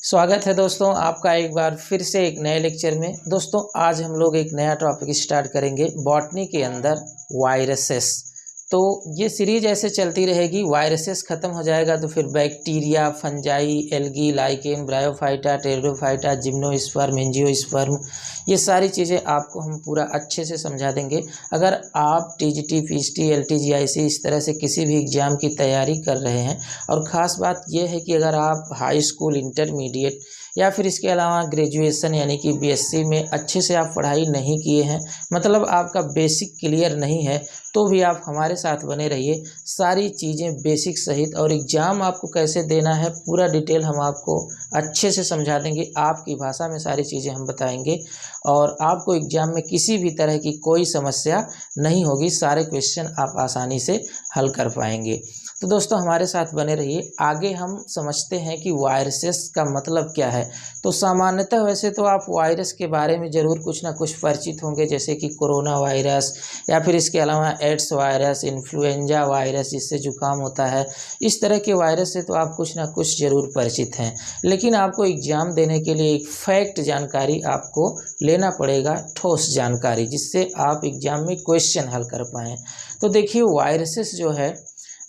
स्वागत है दोस्तों आपका एक बार फिर से एक नए लेक्चर में। दोस्तों आज हम लोग एक नया टॉपिक स्टार्ट करेंगे बॉटनी के अंदर वायरसेस। तो ये सीरीज ऐसे चलती रहेगी, वायरसेस ख़त्म हो जाएगा तो फिर bacteria, fungi, algae, lichen, bryophyta, pteridophyta, gymnosperm, angiosperm, ये सारी चीज़ें आपको हम पूरा अच्छे से समझा देंगे। अगर आप टीजीटी, पीएचडी, एलटीजीआईसी इस तरह से किसी भी एग्ज़ाम की तैयारी कर रहे हैं, और ख़ास बात यह है कि अगर आप हाई स्कूल, इंटरमीडिएट या फिर इसके अलावा ग्रेजुएशन यानी कि बीएससी में अच्छे से आप पढ़ाई नहीं किए हैं, मतलब आपका बेसिक क्लियर नहीं है, तो भी आप हमारे साथ बने रहिए। सारी चीज़ें बेसिक सहित और एग्ज़ाम आपको कैसे देना है पूरा डिटेल हम आपको अच्छे से समझा देंगे। आपकी भाषा में सारी चीज़ें हम बताएंगे और आपको एग्ज़ाम में किसी भी तरह की कोई समस्या नहीं होगी। सारे क्वेश्चन आप आसानी से हल कर पाएंगे। तो दोस्तों हमारे साथ बने रहिए। आगे हम समझते हैं कि वायरसेस का मतलब क्या है। तो सामान्यतः वैसे तो आप वायरस के बारे में ज़रूर कुछ ना कुछ परिचित होंगे, जैसे कि कोरोना वायरस या फिर इसके अलावा एड्स वायरस, इन्फ्लुएंजा वायरस जिससे जुकाम होता है। इस तरह के वायरस से तो आप कुछ ना कुछ ज़रूर परिचित हैं, लेकिन आपको एग्ज़ाम देने के लिए एक फैक्ट जानकारी आपको लेना पड़ेगा, ठोस जानकारी, जिससे आप एग्ज़ाम में क्वेश्चन हल कर पाएँ। तो देखिए वायरसेस जो है,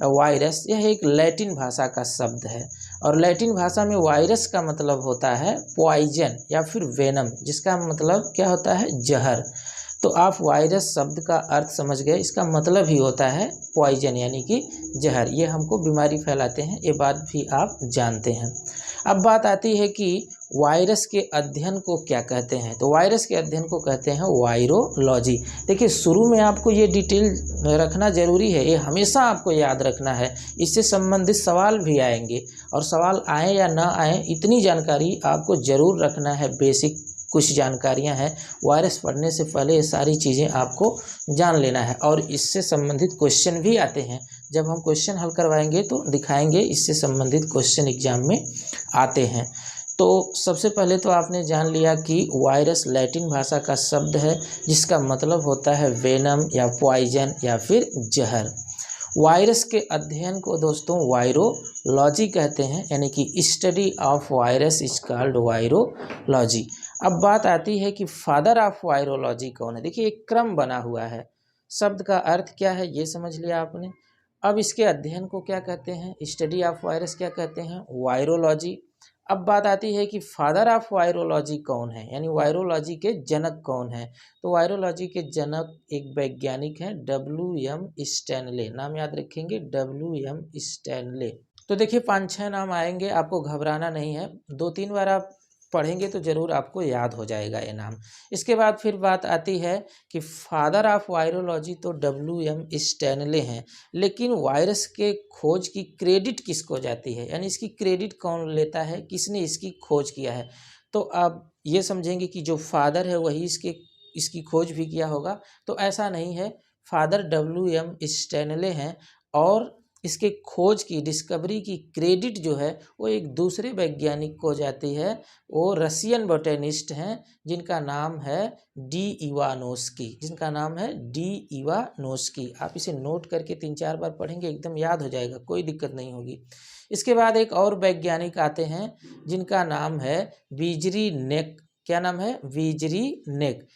वायरस यह एक लैटिन भाषा का शब्द है और लैटिन भाषा में वायरस का मतलब होता है पॉइजन या फिर वेनम, जिसका मतलब क्या होता है, जहर। तो आप वायरस शब्द का अर्थ समझ गए, इसका मतलब ही होता है पॉइजन यानी कि जहर। ये हमको बीमारी फैलाते हैं, ये बात भी आप जानते हैं। अब बात आती है कि वायरस के अध्ययन को क्या कहते हैं। तो वायरस के अध्ययन को कहते हैं वायरोलॉजी। देखिए शुरू में आपको ये डिटेल रखना ज़रूरी है, ये हमेशा आपको याद रखना है। इससे संबंधित सवाल भी आएंगे और सवाल आए या ना आए, इतनी जानकारी आपको ज़रूर रखना है। बेसिक कुछ जानकारियां हैं, वायरस पढ़ने से पहले ये सारी चीज़ें आपको जान लेना है और इससे संबंधित क्वेश्चन भी आते हैं। जब हम क्वेश्चन हल करवाएंगे तो दिखाएंगे इससे संबंधित क्वेश्चन एग्जाम में आते हैं। तो सबसे पहले तो आपने जान लिया कि वायरस लैटिन भाषा का शब्द है जिसका मतलब होता है वेनम या पॉइजन या फिर जहर। वायरस के अध्ययन को दोस्तों वायरोलॉजी कहते हैं, यानी कि study of virus is called virology. अब बात आती है कि फादर ऑफ वायरोलॉजी कौन है। देखिए एक क्रम बना हुआ है, शब्द का अर्थ क्या है ये समझ लिया आपने। अब इसके अध्ययन को क्या कहते हैं, स्टडी ऑफ वायरस क्या कहते हैं, वायरोलॉजी। अब बात आती है कि फादर ऑफ वायरोलॉजी कौन है, यानी वायरोलॉजी के जनक कौन है। तो वायरोलॉजी के जनक एक वैज्ञानिक हैं, WM स्टैनले। नाम याद रखेंगे, WM स्टैनले। तो देखिए 5-6 नाम आएंगे, आपको घबराना नहीं है, 2-3 बार आप पढ़ेंगे तो ज़रूर आपको याद हो जाएगा ये नाम। इसके बाद फिर बात आती है कि फादर ऑफ वायरोलॉजी तो WM स्टैनले हैं, लेकिन वायरस के खोज की क्रेडिट किसको जाती है, यानी इसकी क्रेडिट कौन लेता है, किसने इसकी खोज किया है। तो आप ये समझेंगे कि जो फादर है वही इसकी खोज भी किया होगा, तो ऐसा नहीं है। फादर WM स्टैनले हैं और इसके खोज की, डिस्कवरी की क्रेडिट जो है वो एक दूसरे वैज्ञानिक को जाती है। वो रशियन बोटेनिस्ट हैं जिनका नाम है डी इवानोस्की, जिनका नाम है डी इवानोस्की। आप इसे नोट करके 3-4 बार पढ़ेंगे, एकदम याद हो जाएगा, कोई दिक्कत नहीं होगी। इसके बाद एक और वैज्ञानिक आते हैं जिनका नाम है वीजरीनेक। क्या नाम है, वीजरीनेक।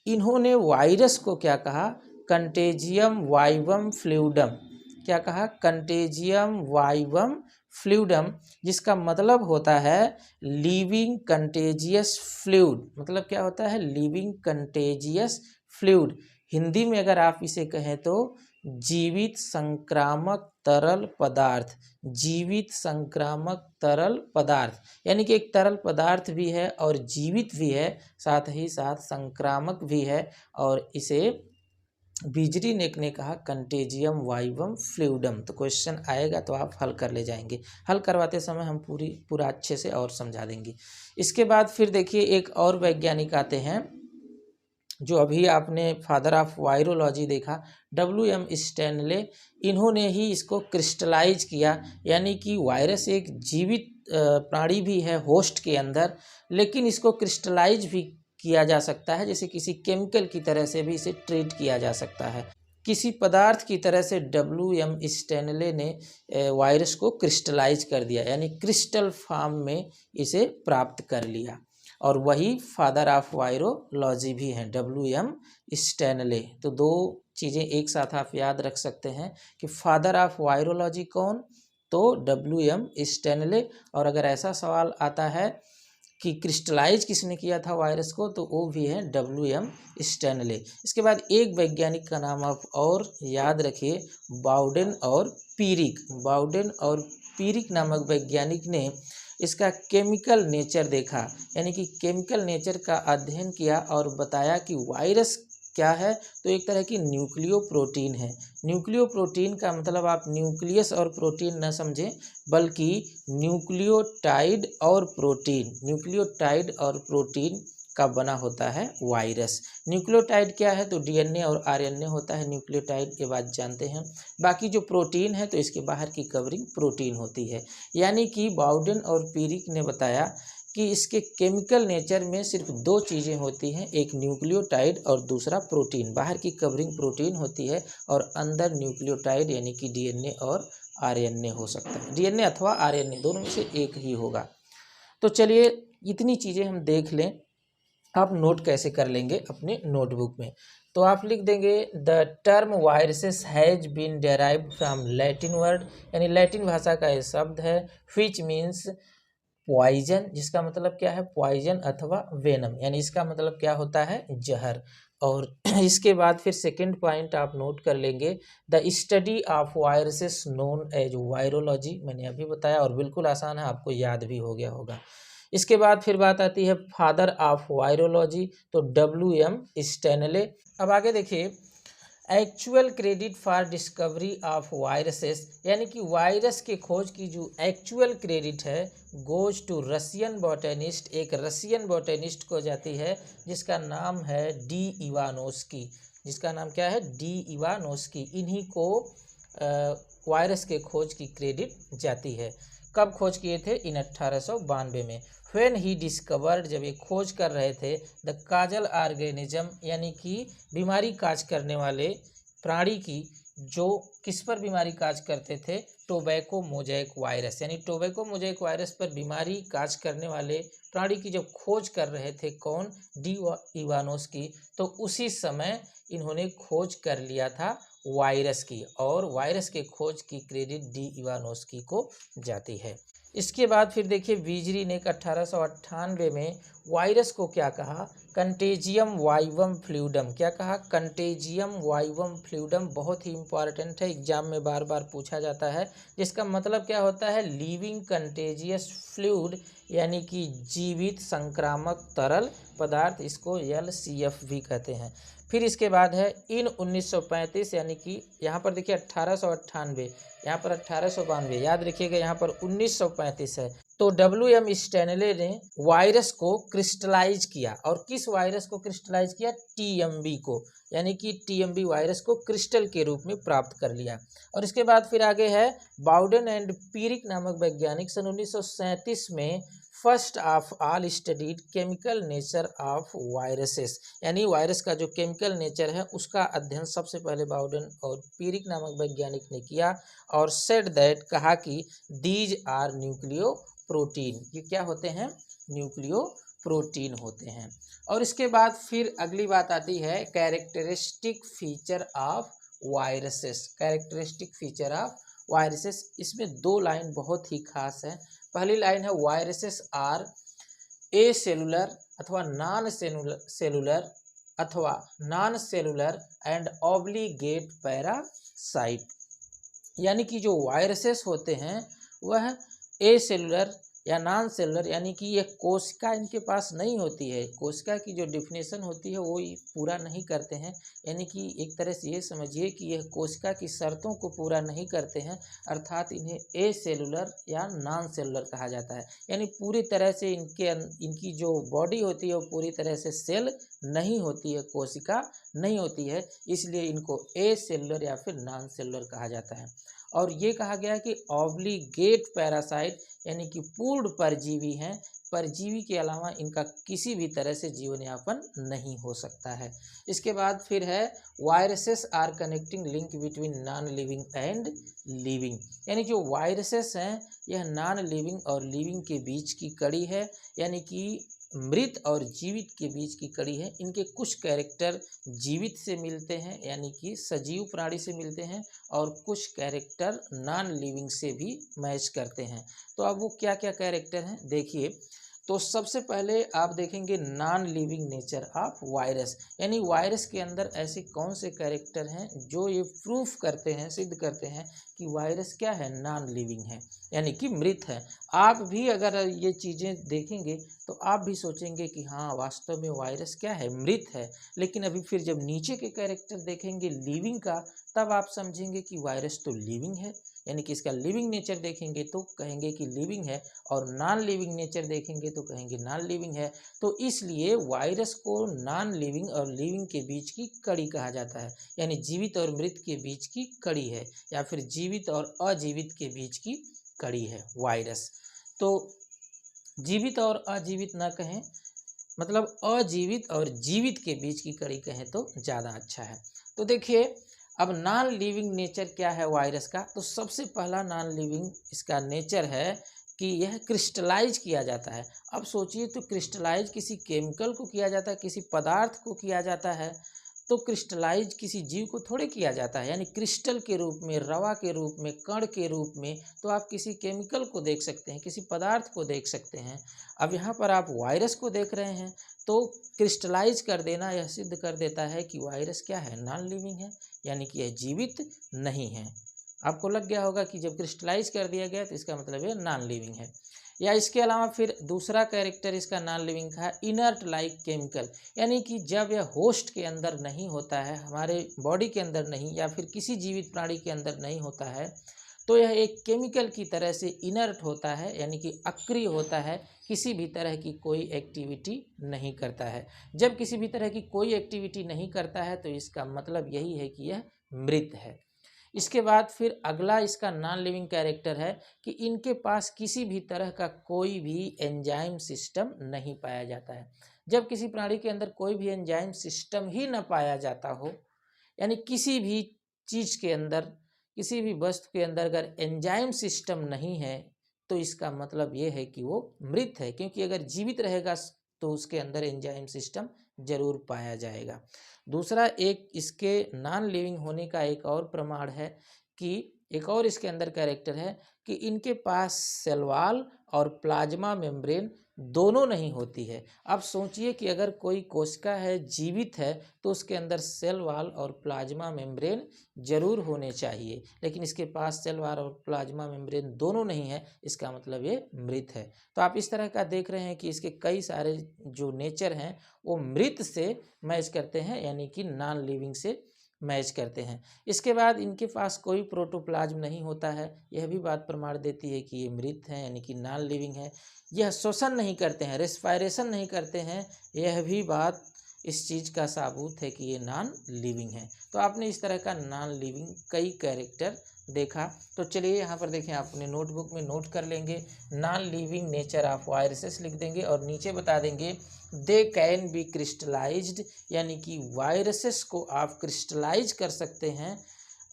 इन्होंने वायरस को क्या कहा, कंटेजियम वाइवम फ्लूइडम। क्या कहा, कंटेजियम वाइवम फ्लूइडम, जिसका मतलब होता है लिविंग कंटेजियस फ्लूइड। मतलब क्या होता है, लिविंग कंटेजियस फ्लूइड। हिंदी में अगर आप इसे कहें तो जीवित संक्रामक तरल पदार्थ। जीवित संक्रामक तरल पदार्थ, यानी कि एक तरल पदार्थ भी है और जीवित भी है, साथ ही साथ संक्रामक भी है। और इसे वीजरीनेक ने कहा कंटेजियम वाइवम फ्लूइडम। तो क्वेश्चन आएगा तो आप हल कर ले जाएंगे, हल करवाते समय हम पूरा अच्छे से और समझा देंगे। इसके बाद फिर देखिए एक और वैज्ञानिक आते हैं जो अभी आपने फादर ऑफ वायरोलॉजी देखा, WM स्टैनले। इन्होंने ही इसको क्रिस्टलाइज किया, यानी कि वायरस एक जीवित प्राणी भी है होस्ट के अंदर, लेकिन इसको क्रिस्टलाइज भी किया जा सकता है, जैसे किसी केमिकल की तरह से भी इसे ट्रीट किया जा सकता है। किसी पदार्थ की तरह से WM स्टैनले ने वायरस को क्रिस्टलाइज कर दिया, यानी क्रिस्टल फॉर्म में इसे प्राप्त कर लिया, और वही फादर ऑफ वायरोलॉजी भी हैं, WM स्टैनले। तो दो चीज़ें एक साथ आप याद रख सकते हैं कि फादर ऑफ वायरोलॉजी कौन, तो WM स्टैनले। और अगर ऐसा सवाल आता है कि क्रिस्टलाइज किसने किया था वायरस को, तो वो भी है WM स्टैनले। इसके बाद एक वैज्ञानिक का नाम आप और याद रखिए, बाउडेन और पीरिक। बाउडेन और पीरिक नामक वैज्ञानिक ने इसका केमिकल नेचर देखा, यानी कि केमिकल नेचर का अध्ययन किया और बताया कि वायरस क्या है, तो एक तरह की न्यूक्लियो प्रोटीन है। न्यूक्लियो प्रोटीन का मतलब आप न्यूक्लियस और प्रोटीन न समझें, बल्कि न्यूक्लियोटाइड और प्रोटीन, न्यूक्लियोटाइड और प्रोटीन का बना होता है वायरस। न्यूक्लियोटाइड क्या है, तो DNA और RNA होता है न्यूक्लियोटाइड, ये बात जानते हैं। बाकी जो प्रोटीन है तो इसके बाहर की कवरिंग प्रोटीन होती है। यानी कि बाउडेन और पीरिक ने बताया कि इसके केमिकल नेचर में सिर्फ दो चीज़ें होती हैं, एक न्यूक्लियोटाइड और दूसरा प्रोटीन। बाहर की कवरिंग प्रोटीन होती है और अंदर न्यूक्लियोटाइड यानी कि DNA और RNA हो सकता है, DNA अथवा RNA दोनों में से एक ही होगा। तो चलिए इतनी चीज़ें हम देख लें, आप नोट कैसे कर लेंगे अपने नोटबुक में। तो आप लिख देंगे the term viruses has been derived from Latin word, यानी लैटिन भाषा का ये शब्द है, विच मीन्स पॉइजन, जिसका मतलब क्या है, पॉइजन अथवा वेनम, यानी इसका मतलब क्या होता है, जहर। और इसके बाद फिर सेकंड पॉइंट आप नोट कर लेंगे, the study of viruses known as virology, मैंने अभी बताया और बिल्कुल आसान है, आपको याद भी हो गया होगा। इसके बाद फिर बात आती है फादर ऑफ वायरोलॉजी, तो WM स्टैनले। अब आगे देखिए, actual credit for discovery of viruses, यानी कि वायरस के खोज की जो एक्चुअल क्रेडिट है गोज टू रशियन बॉटनिस्ट, एक रशियन बॉटनिस्ट को जाती है जिसका नाम है डी इवानोस्की। जिसका नाम क्या है, डी इवानोस्की। इन्हीं को वायरस के खोज की क्रेडिट जाती है। कब खोज किए थे, इन 1892 में। व्हेन ही डिस्कवर्ड, जब ये खोज कर रहे थे, द काजल ऑर्गेनिज्म, यानी कि बीमारी काज करने वाले प्राणी की, जो किस पर बीमारी काज करते थे, टोबैको मोजैक वायरस, यानी टोबैको मोजैक वायरस पर बीमारी काज करने वाले प्राणी की जब खोज कर रहे थे कौन, डी इवानोस्की, तो उसी समय इन्होंने खोज कर लिया था वायरस की, और वायरस के खोज की क्रेडिट डी इवानोस्की को जाती है। इसके बाद फिर देखिए, बीजरी ने 1898 में वायरस को क्या कहा, कंटेजियम वाइवम फ्लूइडम। क्या कहा, कंटेजियम वाइवम फ्लूइडम। बहुत ही इंपॉर्टेंट है, एग्जाम में बार बार पूछा जाता है। जिसका मतलब क्या होता है, लिविंग कंटेजियस फ्लूइड, यानी कि जीवित संक्रामक तरल पदार्थ, इसको LCF भी कहते हैं। फिर इसके बाद है इन 1935, यानी कि यहाँ पर देखिए 1898, यहाँ पर 1892, याद रखिएगा यहाँ पर 1935 है। तो WM स्टैनले ने वायरस को क्रिस्टलाइज किया, और किस वायरस को क्रिस्टलाइज किया, TMB को, यानी कि TMB वायरस को क्रिस्टल के रूप में प्राप्त कर लिया। और इसके बाद फिर आगे है बाउडेन एंड पीरिक नामक वैज्ञानिक सन 1937 में first of all studied chemical nature of viruses, यानी वायरस का जो केमिकल नेचर है उसका अध्ययन सबसे पहले बाउडेन और पीरिक नामक वैज्ञानिक ने किया, और सेड दैट, कहा कि दीज आर न्यूक्लियो प्रोटीन, ये क्या होते हैं, न्यूक्लियो प्रोटीन होते हैं। और इसके बाद फिर अगली बात आती है characteristic feature of viruses. Characteristic feature of viruses, इसमें दो लाइन बहुत ही खास है। पहली लाइन है वायरसेस आर ए सेलुलर अथवा नॉन सेलुलर अथवा non cellular and obligate parasite, यानी कि जो वायरसेस होते हैं वह ए सेलुलर या नॉन सेलुलर, यानी कि यह कोशिका इनके पास नहीं होती है, कोशिका की जो डिफिनेशन होती है वो पूरा नहीं करते हैं, यानी कि एक तरह से ये समझिए कि यह कोशिका की शर्तों को पूरा नहीं करते हैं, अर्थात इन्हें ए सेलुलर या नॉन सेलुलर कहा जाता है। यानी पूरी तरह से इनकी जो बॉडी होती है वो पूरी तरह से सेल नहीं होती है, कोशिका नहीं होती है, इसलिए इनको ए सेलुलर या फिर नॉन सेलुलर कहा जाता है। और ये कहा गया है कि ऑब्लिगेट पैरासाइट यानी कि पूर्ण परजीवी हैं, परजीवी के अलावा इनका किसी भी तरह से जीवन यापन नहीं हो सकता है। इसके बाद फिर है viruses are connecting link between non living and living, यानी जो वायरसेस हैं यह नॉन लिविंग और लिविंग के बीच की कड़ी है, यानी कि मृत और जीवित के बीच की कड़ी है। इनके कुछ कैरेक्टर जीवित से मिलते हैं यानी कि सजीव प्राणी से मिलते हैं, और कुछ कैरेक्टर नॉन लिविंग से भी मैच करते हैं। तो अब वो क्या क्या कैरेक्टर हैं देखिए। तो सबसे पहले आप देखेंगे non living nature of virus, यानी वायरस के अंदर ऐसे कौन से कैरेक्टर हैं जो ये प्रूफ करते हैं, सिद्ध करते हैं कि वायरस क्या है, नॉन लिविंग है यानी कि मृत है। आप भी अगर ये चीज़ें देखेंगे तो आप भी सोचेंगे कि हाँ वास्तव में वायरस क्या है, मृत है। लेकिन अभी फिर जब नीचे के कैरेक्टर देखेंगे लिविंग का, तब आप समझेंगे कि वायरस तो लिविंग है, यानी कि इसका लिविंग नेचर देखेंगे तो कहेंगे कि लिविंग है, और नॉन लिविंग नेचर देखेंगे तो कहेंगे नॉन लिविंग है। तो इसलिए वायरस को नॉन लिविंग और लिविंग के बीच की कड़ी कहा जाता है, यानी जीवित और मृत के बीच की कड़ी है, या फिर जीवित और अजीवित के बीच की कड़ी है वायरस। तो जीवित और अजीवित ना कहें, मतलब अजीवित और जीवित के बीच की कड़ी कहें तो ज़्यादा अच्छा है। तो देखिए अब नॉन लिविंग नेचर क्या है वायरस का। तो सबसे पहला नॉन लिविंग इसका नेचर है कि यह क्रिस्टलाइज किया जाता है। अब सोचिए तो क्रिस्टलाइज किसी केमिकल को किया जाता है, किसी पदार्थ को किया जाता है, तो क्रिस्टलाइज किसी जीव को थोड़े किया जाता है, यानी क्रिस्टल के रूप में, रवा के रूप में, कण के रूप में। तो आप किसी केमिकल को देख सकते हैं, किसी पदार्थ को देख सकते हैं। अब यहाँ पर आप वायरस को देख रहे हैं, तो क्रिस्टलाइज कर देना यह सिद्ध कर देता है कि वायरस क्या है, नॉन लिविंग है, यानी कि यह जीवित नहीं है। आपको लग गया होगा कि जब क्रिस्टलाइज कर दिया गया तो इसका मतलब ये नॉन लिविंग है। या इसके अलावा फिर दूसरा कैरेक्टर इसका नॉन लिविंग का है इनर्ट लाइक केमिकल, यानी कि जब यह होस्ट के अंदर नहीं होता है, हमारे बॉडी के अंदर नहीं, या फिर किसी जीवित प्राणी के अंदर नहीं होता है, तो यह एक केमिकल की तरह से इनर्ट होता है, यानी कि अक्रिय होता है, किसी भी तरह की कोई एक्टिविटी नहीं करता है। जब किसी भी तरह की कोई एक्टिविटी नहीं करता है तो इसका मतलब यही है कि यह मृत है। इसके बाद फिर अगला इसका नॉन लिविंग कैरेक्टर है कि इनके पास किसी भी तरह का कोई भी एंजाइम सिस्टम नहीं पाया जाता है। जब किसी प्राणी के अंदर कोई भी एंजाइम सिस्टम ही न पाया जाता हो, यानी किसी भी चीज़ के अंदर, किसी भी वस्तु के अंदर अगर एंजाइम सिस्टम नहीं है, तो इसका मतलब ये है कि वो मृत है, क्योंकि अगर जीवित रहेगा तो उसके अंदर एंजाइम सिस्टम जरूर पाया जाएगा। दूसरा एक इसके नॉन लिविंग होने का एक और प्रमाण है कि एक और इसके अंदर कैरेक्टर है कि इनके पास सेल वॉल और प्लाज्मा मेम्ब्रेन दोनों नहीं होती है। अब सोचिए कि अगर कोई कोशिका है, जीवित है, तो उसके अंदर सेल वॉल और प्लाज्मा मेम्ब्रेन जरूर होने चाहिए, लेकिन इसके पास सेल वॉल और प्लाज्मा मेम्ब्रेन दोनों नहीं है, इसका मतलब ये मृत है। तो आप इस तरह का देख रहे हैं कि इसके कई सारे जो नेचर हैं वो मृत से मैच करते हैं, यानी कि नॉन लिविंग से मैच करते हैं। इसके बाद इनके पास कोई प्रोटोप्लाज्म नहीं होता है, यह भी बात प्रमाण देती है कि ये मृत हैं, यानी कि नॉन लिविंग है। यह श्वसन नहीं करते हैं, रेस्पायरेशन नहीं करते हैं, यह भी बात इस चीज़ का साबूत है कि ये नॉन लिविंग है। तो आपने इस तरह का नॉन लिविंग कई कैरेक्टर देखा। तो चलिए यहाँ पर देखें, आप अपने नोटबुक में नोट कर लेंगे, non living nature of viruses लिख देंगे और नीचे बता देंगे दे कैन बी क्रिस्टलाइज्ड, यानी कि वायरसेस को आप क्रिस्टलाइज कर सकते हैं,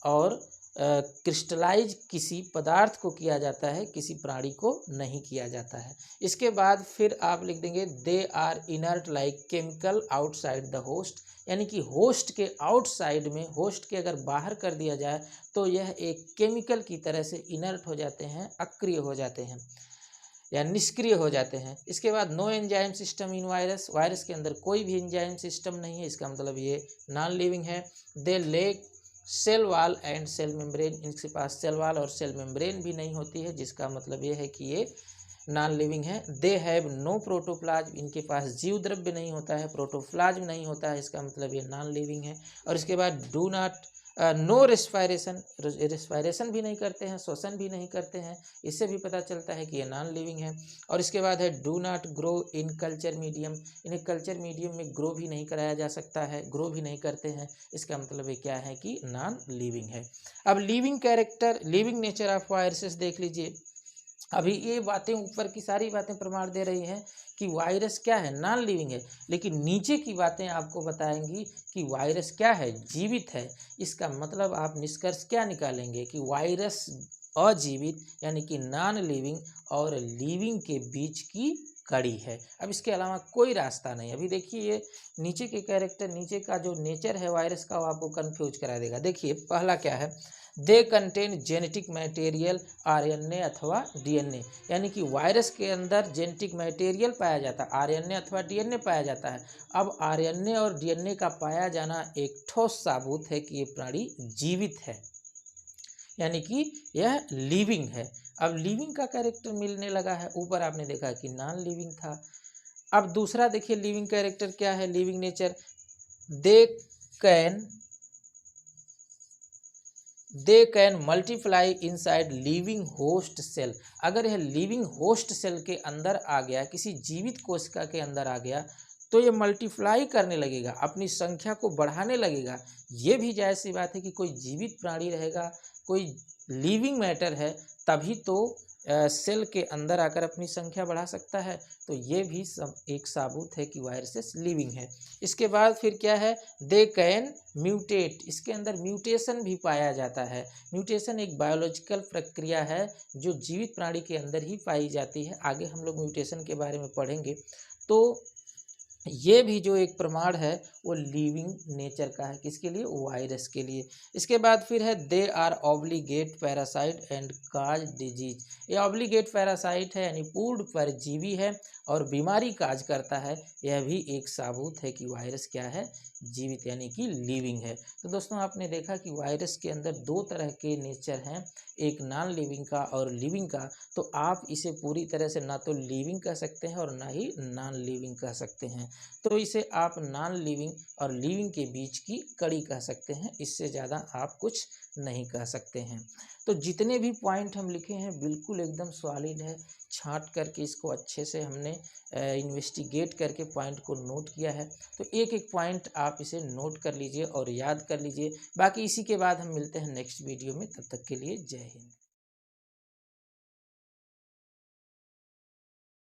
और क्रिस्टलाइज किसी पदार्थ को किया जाता है, किसी प्राणी को नहीं किया जाता है। इसके बाद फिर आप लिख देंगे they are inert like chemical outside the host, यानी कि होस्ट के आउटसाइड में, होस्ट के अगर बाहर कर दिया जाए तो यह एक केमिकल की तरह से इनर्ट हो जाते हैं, अक्रिय हो जाते हैं या निष्क्रिय हो जाते हैं। इसके बाद no enzyme system in virus, virus के अंदर कोई भी एंजाइम सिस्टम नहीं है, इसका मतलब ये नॉन लिविंग है। They lack cell wall and cell membrane, इनके पास सेल वॉल और सेल मेम्ब्रेन भी नहीं होती है, जिसका मतलब ये है कि ये नॉन लिविंग है। दे हैव नो प्रोटोप्लाज्म, इनके पास जीव द्रव्य नहीं होता है, प्रोटोप्लाज्म नहीं होता है, इसका मतलब ये नॉन लिविंग है। और इसके बाद डू नॉट नो रेस्पायरेशन भी नहीं करते हैं, श्वसन भी नहीं करते हैं, इससे भी पता चलता है कि ये नॉन लिविंग है। और इसके बाद है do not grow in culture medium, इन्हें कल्चर मीडियम में ग्रो भी नहीं कराया जा सकता है, ग्रो भी नहीं करते हैं, इसका मतलब ये क्या है कि नॉन लिविंग है। अब living character, living nature of viruses देख लीजिए। अभी ये बातें ऊपर की सारी बातें प्रमाण दे रही हैं कि वायरस क्या है, नॉन लिविंग है, लेकिन नीचे की बातें आपको बताएंगी कि वायरस क्या है, जीवित है। इसका मतलब आप निष्कर्ष क्या निकालेंगे कि वायरस अजीवित यानी कि नॉन लिविंग और लिविंग के बीच की कड़ी है। अब इसके अलावा कोई रास्ता नहीं। अभी देखिए ये नीचे के कैरेक्टर, नीचे का जो नेचर है वायरस का, वो आपको कन्फ्यूज करा देगा। देखिए पहला क्या है, they contain genetic material RNA अथवा डीएनए, यानी कि वायरस के अंदर जेनेटिक मटेरियल पाया जाता है, आरएनए अथवा डीएनए पाया जाता है। अब आरएनए और डीएनए का पाया जाना एक ठोस साबुत है कि ये प्राणी जीवित है, यानी कि यह लिविंग है। अब लिविंग का कैरेक्टर मिलने लगा है, ऊपर आपने देखा कि नॉन लिविंग था। अब दूसरा देखिए लिविंग कैरेक्टर क्या है, living nature, they can multiply inside living host cell. अगर यह लिविंग होस्ट सेल के अंदर आ गया, किसी जीवित कोशिका के अंदर आ गया, तो ये मल्टीप्लाई करने लगेगा, अपनी संख्या को बढ़ाने लगेगा। ये भी जायज़ सी बात है कि कोई जीवित प्राणी रहेगा, कोई लिविंग मैटर है, तभी तो सेल के अंदर आकर अपनी संख्या बढ़ा सकता है। तो ये भी सब एक साबुत है कि वायरसेस लिविंग है। इसके बाद फिर क्या है, दे कैन म्यूटेट, इसके अंदर म्यूटेशन भी पाया जाता है। म्यूटेशन एक बायोलॉजिकल प्रक्रिया है जो जीवित प्राणी के अंदर ही पाई जाती है। आगे हम लोग म्यूटेशन के बारे में पढ़ेंगे। तो ये भी जो एक प्रमाण है वो लिविंग नेचर का है, किसके लिए, वायरस के लिए। इसके बाद फिर है they are obligate parasite and cause disease. ये ऑब्लिगेट पैरासाइट है यानी पूर्ण परजीवी है और बीमारी काज करता है। यह भी एक साबुत है कि वायरस क्या है, जीवित यानी कि लिविंग है। तो दोस्तों आपने देखा कि वायरस के अंदर दो तरह के नेचर हैं, एक नॉन लिविंग का और लिविंग का। तो आप इसे पूरी तरह से ना तो लिविंग कह सकते हैं और ना ही नॉन लिविंग कह सकते हैं। तो इसे आप नॉन लिविंग और लिविंग के बीच की कड़ी कह सकते हैं, इससे ज़्यादा आप कुछ नहीं कह सकते हैं। तो जितने भी पॉइंट हम लिखे हैं बिल्कुल एकदम सॉलिड है, छांट करके इसको अच्छे से हमने इन्वेस्टिगेट करके पॉइंट को नोट किया है। तो एक एक पॉइंट आप इसे नोट कर लीजिए और याद कर लीजिए। बाकी इसी के बाद हम मिलते हैं नेक्स्ट वीडियो में, तब तक के लिए जय हिंद।